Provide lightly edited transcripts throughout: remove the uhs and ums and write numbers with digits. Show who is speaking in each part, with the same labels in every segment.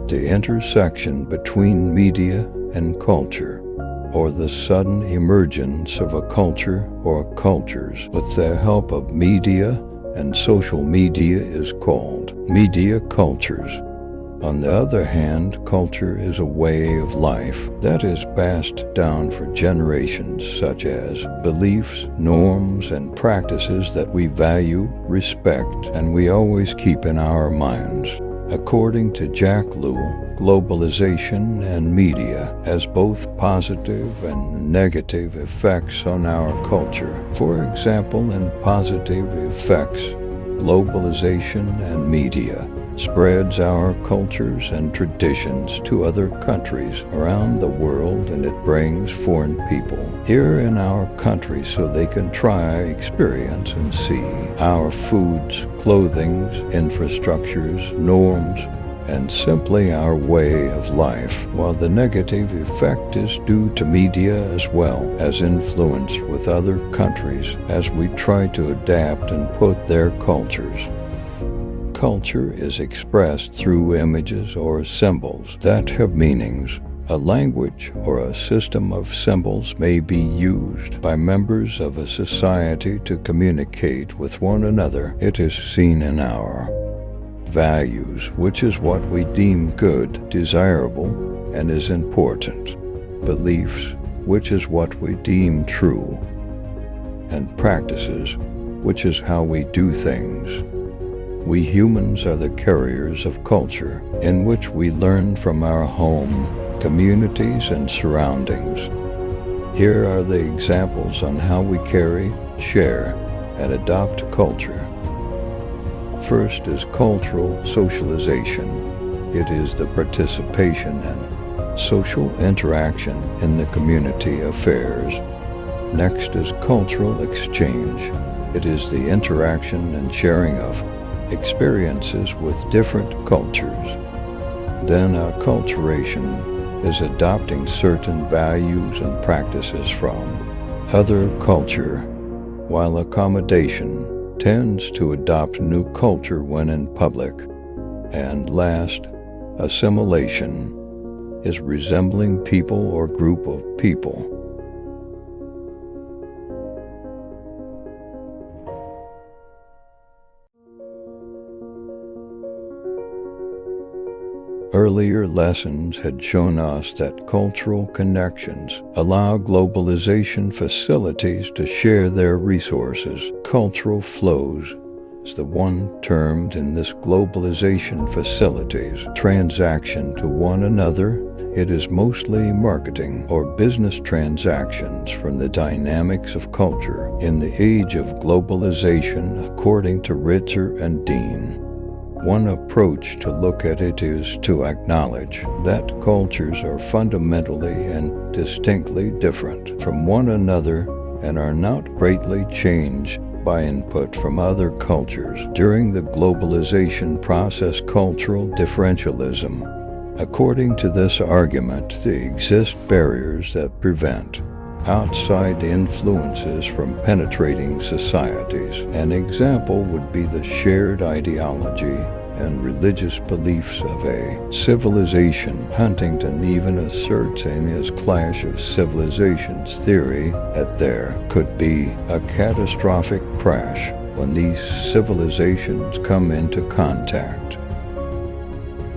Speaker 1: the intersection between media and culture, or the sudden emergence of a culture or cultures with the help of media and social media is called media cultures. On the other hand, culture is a way of life that is passed down for generations, such as beliefs, norms, and practices that we value, respect, and we always keep in our minds. According to Jack Lew, globalization and media has both positive and negative effects on our culture. For example, in positive effects, globalization and media spreads our cultures and traditions to other countries around the world, and it brings foreign people here in our country so they can try, experience, and see our foods, clothings, infrastructures, norms, and simply our way of life, while the negative effect is due to media as well as influence with other countries as we try to adapt and put their cultures. Culture is expressed through images or symbols that have meanings. A language or a system of symbols may be used by members of a society to communicate with one another. It is seen in our values, which is what we deem good, desirable, and is important. Beliefs, which is what we deem true. And practices, which is how we do things. We humans are the carriers of culture, in which we learn from our home, communities, and surroundings. Here are the examples on how we carry, share, and adopt culture. First is cultural socialization. It is the participation and social interaction in the community affairs. Next is cultural exchange. It is the interaction and sharing of experiences with different cultures. Then acculturation is adopting certain values and practices from other culture, while accommodation tends to adopt new culture when in public. And last, assimilation is resembling people or group of people. Earlier lessons had shown us that cultural connections allow globalization facilities to share their resources. Cultural flows is the one termed in this globalization facilities transaction to one another. It is mostly marketing or business transactions from the dynamics of culture in the age of globalization, according to Ritzer and Dean. One approach to look at it is to acknowledge that cultures are fundamentally and distinctly different from one another and are not greatly changed by input from other cultures. During the globalization process, cultural differentialism. According to this argument, there exist barriers that prevent outside influences from penetrating societies. An example would be the shared ideology and religious beliefs of a civilization. Huntington even asserts in his Clash of Civilizations theory that there could be a catastrophic crash when these civilizations come into contact.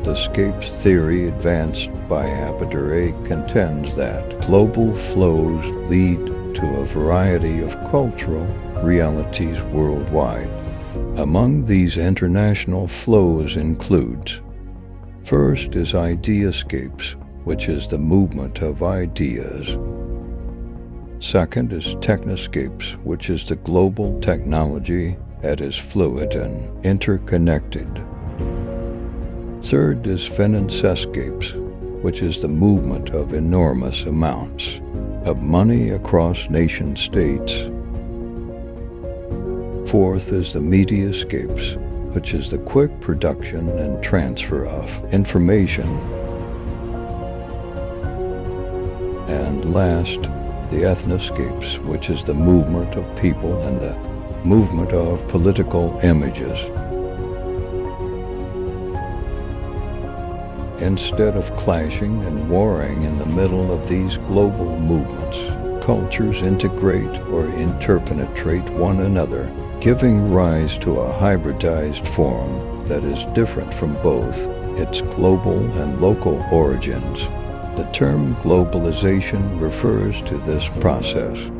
Speaker 1: The Scapes theory, advanced by Apatore, contends that global flows lead to a variety of cultural realities worldwide. Among these international flows includes: first is ideascapes, which is the movement of ideas. Second is technoscapes, which is the global technology that is fluid and interconnected. Third is financescapes, which is the movement of enormous amounts of money across nation-states. Fourth is the mediascapes, which is the quick production and transfer of information. And last, the ethnoscapes, which is the movement of people and the movement of political images. Instead of clashing and warring in the middle of these global movements, cultures integrate or interpenetrate one another, giving rise to a hybridized form that is different from both its global and local origins. The term globalization refers to this process.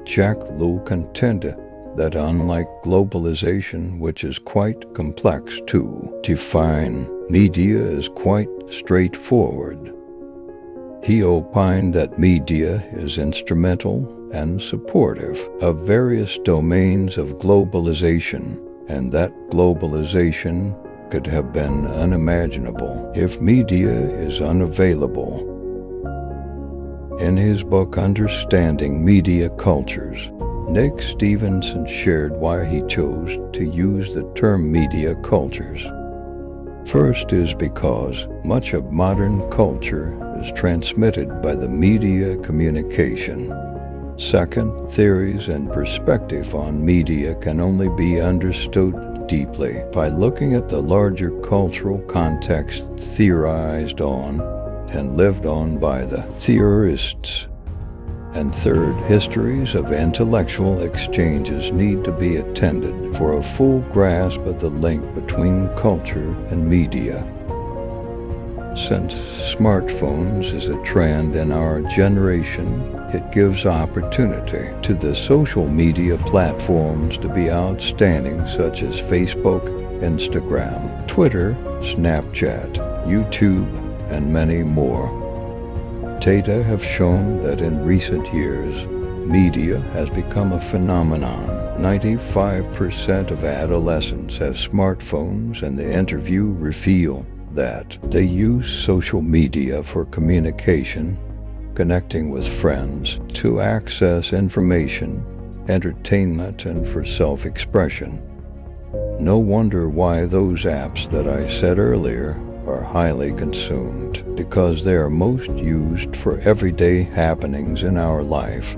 Speaker 1: Jack Lew contended that unlike globalization, which is quite complex to define, media is quite straightforward. He opined that media is instrumental and supportive of various domains of globalization, and that globalization could have been unimaginable if media is unavailable. In his book Understanding Media Cultures, Nick Stephenson shared why he chose to use the term media cultures. First is because much of modern culture is transmitted by the media communication. Second, theories and perspective on media can only be understood deeply by looking at the larger cultural context theorized on and lived on by the theorists. And third, histories of intellectual exchanges need to be attended for a full grasp of the link between culture and media. Since smartphones is a trend in our generation, it gives opportunity to the social media platforms to be outstanding, such as Facebook, Instagram, Twitter, Snapchat, YouTube, and many more. Data have shown that in recent years, media has become a phenomenon. 95% of adolescents have smartphones, and the interview reveal that they use social media for communication, connecting with friends, to access information, entertainment, and for self-expression. No wonder why those apps that I said earlier are highly consumed, because they are most used for everyday happenings in our life.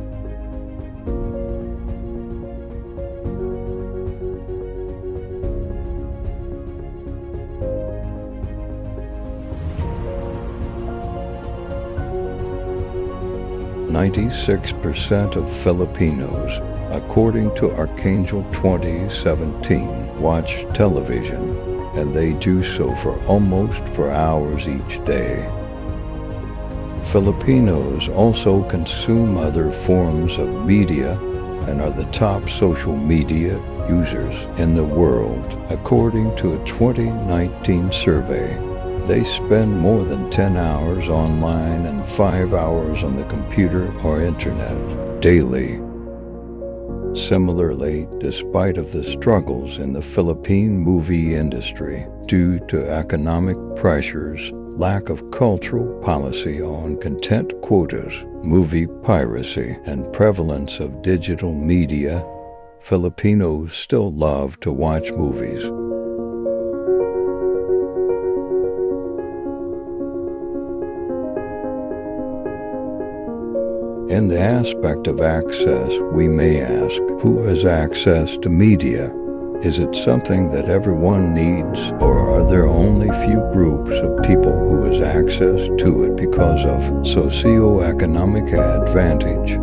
Speaker 1: "96% of Filipinos, according to Archangel 2017, watch television, and they do so for almost 4 hours each day." Filipinos also consume other forms of media and are the top social media users in the world. According to a 2019 survey, they spend more than 10 hours online and 5 hours on the computer or internet daily. Similarly, despite of the struggles in the Philippine movie industry due to economic pressures, lack of cultural policy on content quotas, movie piracy, and prevalence of digital media, Filipinos still love to watch movies. In the aspect of access, we may ask, who has access to media? Is it something that everyone needs, or are there only few groups of people who has access to it because of socioeconomic advantage?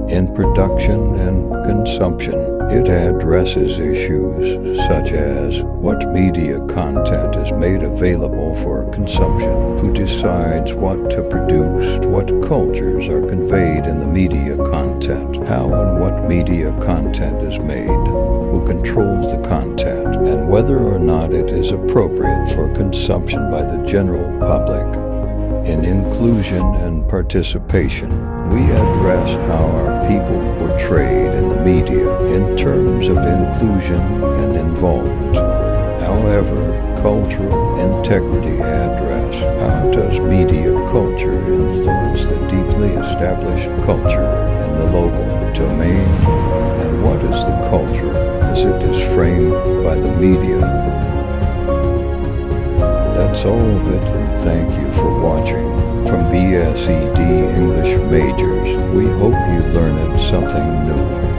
Speaker 1: In production and consumption, it addresses issues such as what media content is made available for consumption, who decides what to produce, what cultures are conveyed in the media content, how and what media content is made, who controls the content, and whether or not it is appropriate for consumption by the general public. In inclusion and participation, we address how our people portrayed in the media in terms of inclusion and involvement. However, cultural integrity address how does media culture influence the deeply established culture in the local domain, and what is the culture as it is framed by the media? That's solve it, and thank you for watching. From BSED English Majors, we hope you learned something new.